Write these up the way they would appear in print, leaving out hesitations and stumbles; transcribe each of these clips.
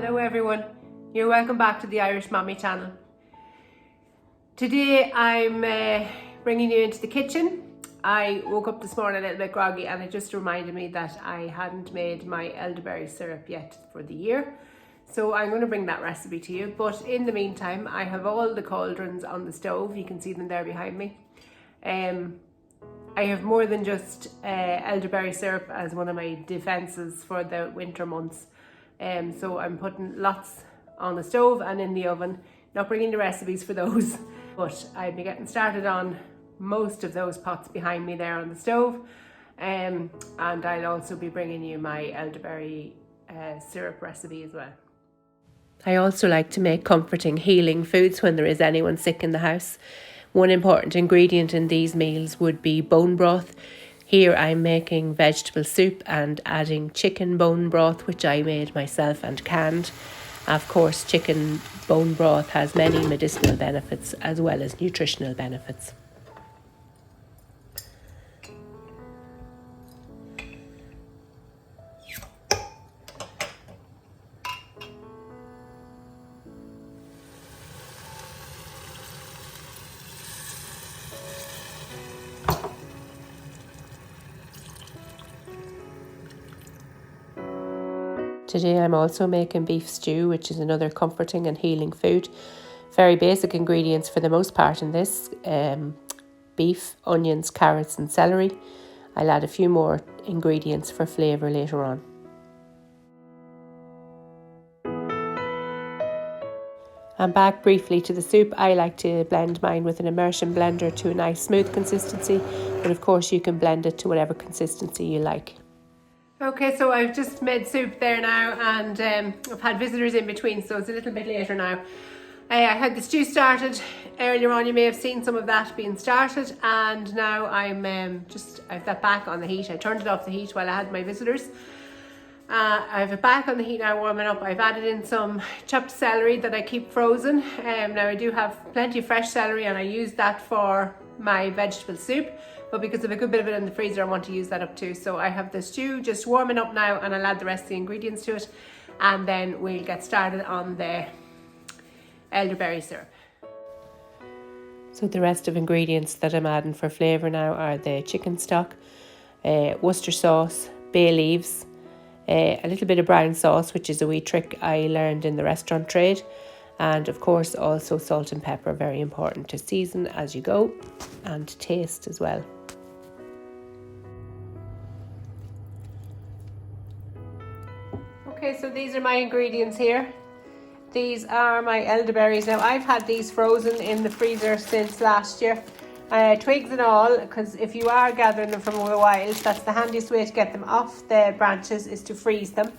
Hello everyone, you're welcome back to the Irish Mommy channel. Today I'm bringing you into the kitchen. I woke up this morning a little bit groggy and it just reminded me that I hadn't made my elderberry syrup yet for the year. So I'm going to bring that recipe to you, but in the meantime I have all the cauldrons on the stove. You can see them there behind me. I have more than just elderberry syrup as one of my defences for the winter months. So I'm putting lots on the stove and in the oven, not bringing the recipes for those, but I'll be getting started on most of those pots behind me there on the stove, and I'll also be bringing you my elderberry syrup recipe as well. I also like to make comforting, healing foods when there is anyone sick in the house. One important ingredient in these meals would be bone broth. Here I'm making vegetable soup and adding chicken bone broth, which I made myself and canned. Of course, chicken bone broth has many medicinal benefits as well as nutritional benefits. Today I'm also making beef stew, which is another comforting and healing food. Very basic ingredients for the most part in this. Beef, onions, carrots and celery. I'll add a few more ingredients for flavour later on. And back briefly to the soup. I like to blend mine with an immersion blender to a nice smooth consistency, but of course you can blend it to whatever consistency you like. Okay, so I've just made soup there now, and I've had visitors in between, so it's a little bit later now. I had the stew started earlier on. You may have seen some of that being started, and now I've that back on the heat. I turned it off the heat while I had my visitors. I have it back on the heat now, warming up. I've added in some chopped celery that I keep frozen. Now I do have plenty of fresh celery and I use that for my vegetable soup, but because I have a good bit of it in the freezer, I want to use that up too. So I have the stew just warming up now, and I'll add the rest of the ingredients to it, and then we'll get started on the elderberry syrup. So the rest of ingredients that I'm adding for flavour now are the chicken stock, Worcester sauce, bay leaves, a little bit of brown sauce, which is a wee trick I learned in the restaurant trade, and of course also salt and pepper, very important to season as you go and taste as well. Okay, so these are my ingredients here. These are my elderberries. Now I've had these frozen in the freezer since last year, twigs and all, because if you are gathering them from the wild, that's the handiest way to get them off the branches, is to freeze them.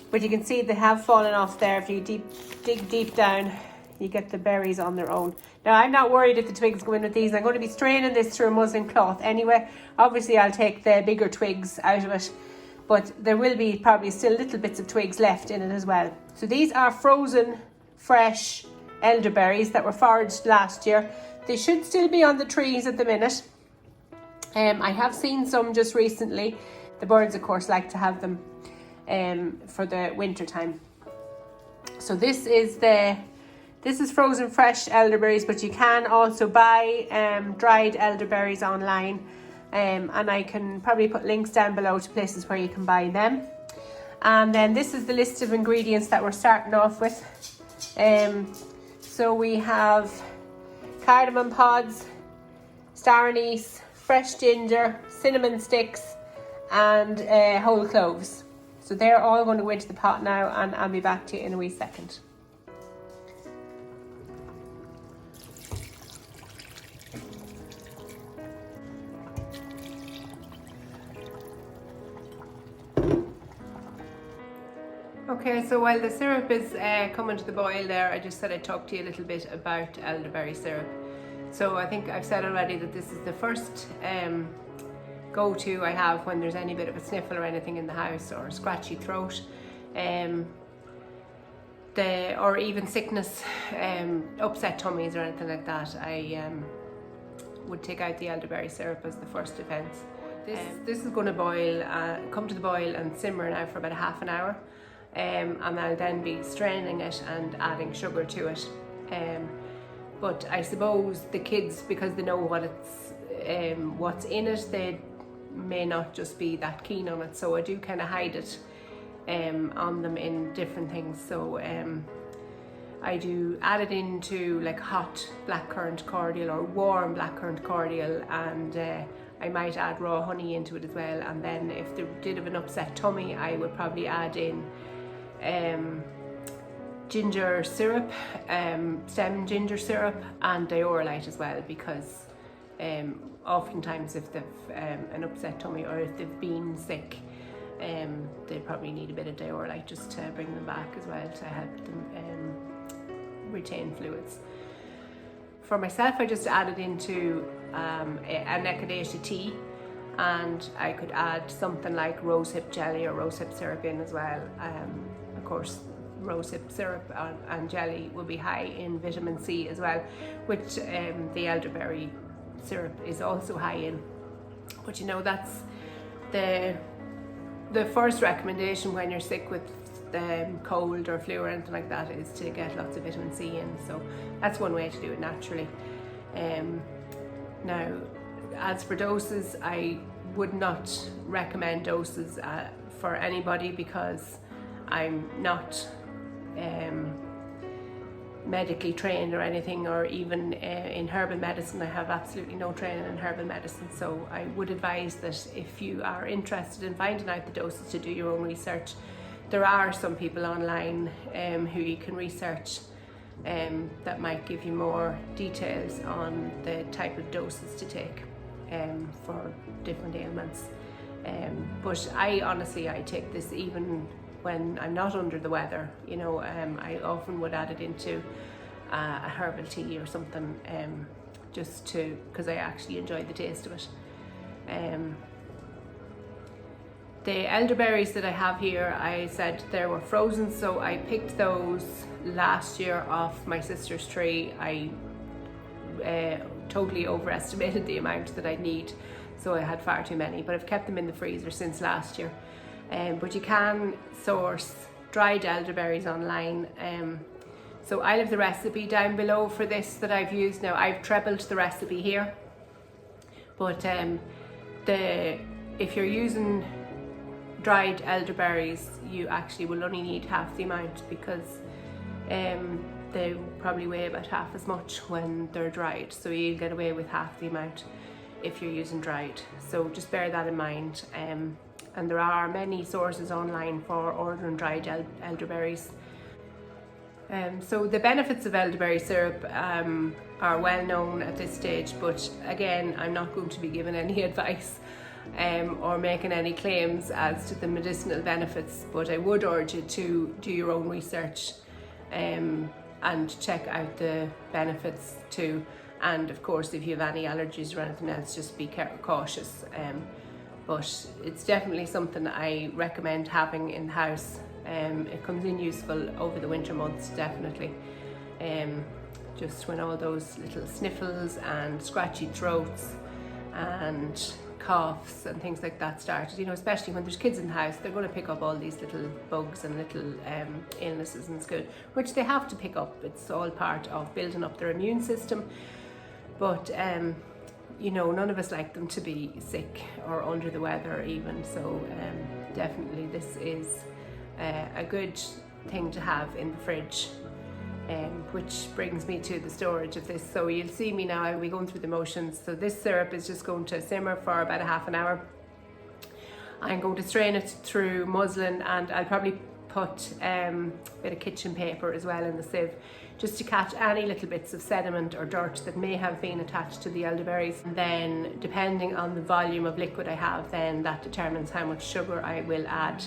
But you can see they have fallen off there. If you dig deep down, you get the berries on their own. Now I'm not worried if the twigs go in with these. I'm going to be straining this through a muslin cloth anyway. Obviously I'll take the bigger twigs out of it, but there will be probably still little bits of twigs left in it as well. So these are frozen, fresh elderberries that were foraged last year. They should still be on the trees at the minute. I have seen some just recently. The birds of course like to have them for the winter time. So this is frozen fresh elderberries, but you can also buy dried elderberries online, and I can probably put links down below to places where you can buy them. And then this is the list of ingredients that we're starting off with. So we have cardamom pods, star anise, fresh ginger, cinnamon sticks and whole cloves. So they're all going to go into the pot now, and I'll be back to you in a wee second. Okay, so while the syrup is coming to the boil there, I just said I'd talk to you a little bit about elderberry syrup. So I think I've said already that this is the first go-to I have when there's any bit of a sniffle or anything in the house, or a scratchy throat, or even sickness, upset tummies or anything like that. I would take out the elderberry syrup as the first defence. This is going to boil, come to the boil and simmer now for about a half an hour. and I'll then be straining it and adding sugar to it. But I suppose the kids, because they know what's in it, they may not just be that keen on it, so I do kind of hide it on them in different things. So I do add it into like hot blackcurrant cordial or warm blackcurrant cordial, and I might add raw honey into it as well. And then if they did have an upset tummy, I would probably add in ginger syrup, stem ginger syrup, and diorolite as well, because oftentimes if they've an upset tummy or if they've been sick, they probably need a bit of diorolite just to bring them back as well, to help them retain fluids. For myself, I just added into an echinacea tea, and I could add something like rosehip jelly or rosehip syrup in as well. Of course, rosehip syrup and jelly will be high in vitamin C as well, which the elderberry syrup is also high in. But you know, that's the first recommendation when you're sick with cold or flu or anything like that, is to get lots of vitamin C in. So that's one way to do it naturally. Now, as for doses, I would not recommend doses for anybody, because I'm not medically trained or anything, or even in herbal medicine. I have absolutely no training in herbal medicine, so I would advise that if you are interested in finding out the doses, to do your own research. There are some people online who you can research that might give you more details on the type of doses to take for different ailments. But I take this even when I'm not under the weather. You know, I often would add it into a herbal tea or something, just because I actually enjoy the taste of it. The elderberries that I have here, I said they were frozen, so I picked those last year off my sister's tree. I totally overestimated the amount that I'd need, so I had far too many, but I've kept them in the freezer since last year. But you can source dried elderberries online. So I'll have the recipe down below for this that I've used. Now, I've trebled the recipe here, but if you're using dried elderberries, you actually will only need half the amount, because they probably weigh about half as much when they're dried, so you'll get away with half the amount if you're using dried. So just bear that in mind. And there are many sources online for ordering dried elderberries. So the benefits of elderberry syrup are well known at this stage, but again, I'm not going to be giving any advice or making any claims as to the medicinal benefits, but I would urge you to do your own research and check out the benefits too. And of course, if you have any allergies or anything else, just be cautious. But it's definitely something I recommend having in the house. It comes in useful over the winter months, definitely. Just when all those little sniffles and scratchy throats and coughs and things like that started, you know, especially when there's kids in the house, they're going to pick up all these little bugs and little illnesses in school, which they have to pick up. It's all part of building up their immune system. But you know, none of us like them to be sick or under the weather even, so definitely this is a good thing to have in the fridge. Which brings me to the storage of this. So you'll see me now, I'll be going through the motions. So this syrup is just going to simmer for about a half an hour. I'm going to strain it through muslin, and I'll probably put a bit of kitchen paper as well in the sieve, just to catch any little bits of sediment or dirt that may have been attached to the elderberries. And then depending on the volume of liquid I have, then that determines how much sugar I will add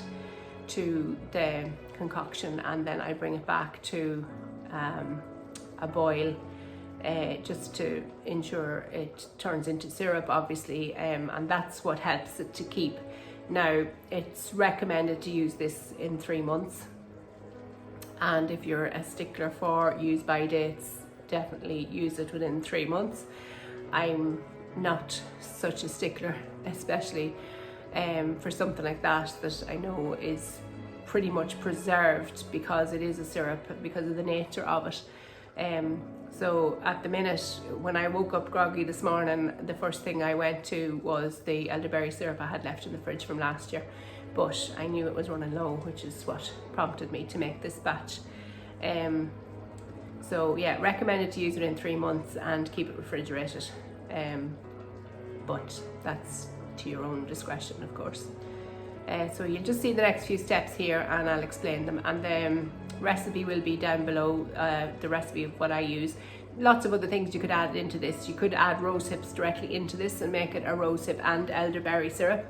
to the concoction, and then I bring it back to a boil just to ensure it turns into syrup, obviously, and that's what helps it to keep. Now, it's recommended to use this in 3 months, and if you're a stickler for use by dates, definitely use it within 3 months. I'm not such a stickler, especially for something like that I know is pretty much preserved because it is a syrup, because of the nature of it. So at the minute, when I woke up groggy this morning, the first thing I went to was the elderberry syrup I had left in the fridge from last year, but I knew it was running low, which is what prompted me to make this batch. So yeah, recommended to use it in 3 months and keep it refrigerated, but that's to your own discretion, of course. So you'll just see the next few steps here and I'll explain them, and the recipe will be down below, the recipe of what I use. Lots of other things you could add into this. You could add rose hips directly into this and make it a rose hip and elderberry syrup.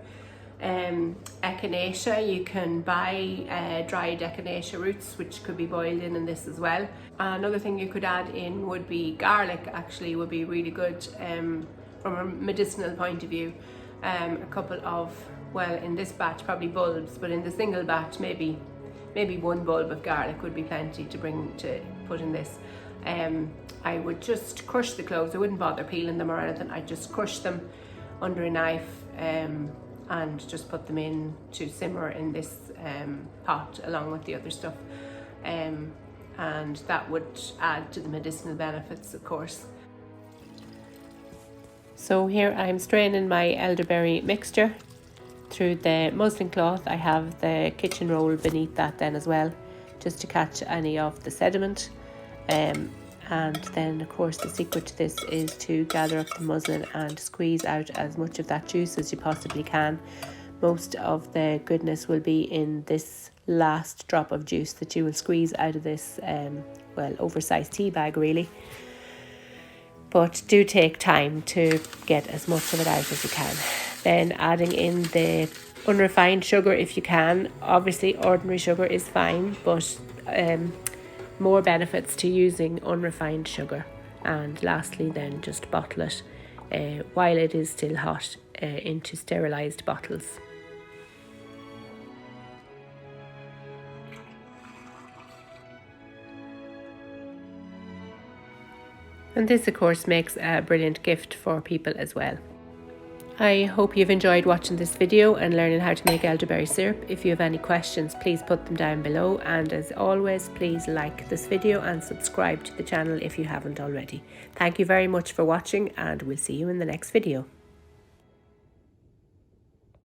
Echinacea, you can buy dried echinacea roots, which could be boiled in this as well. Another thing you could add in would be garlic. Actually would be really good from a medicinal point of view. A couple of, well, in this batch probably bulbs, but in the single batch maybe 1 bulb of garlic would be plenty to put in this. I would just crush the cloves. I wouldn't bother peeling them or anything. I'd just crush them under a knife and just put them in to simmer in this pot along with the other stuff, and that would add to the medicinal benefits, of course. So here I'm straining my elderberry mixture through the muslin cloth. I have the kitchen roll beneath that then as well, just to catch any of the sediment. And then of course the secret to this is to gather up the muslin and squeeze out as much of that juice as you possibly can. Most of the goodness will be in this last drop of juice that you will squeeze out of this well, oversized tea bag really. But do take time to get as much of it out as you can. Then adding in the unrefined sugar if you can. Obviously ordinary sugar is fine, but more benefits to using unrefined sugar. And lastly then just bottle it while it is still hot into sterilised bottles. And this of course makes a brilliant gift for people as well. I hope you've enjoyed watching this video and learning how to make elderberry syrup. If you have any questions, please put them down below, and as always, please like this video and subscribe to the channel if you haven't already. Thank you very much for watching, and we'll see you in the next video.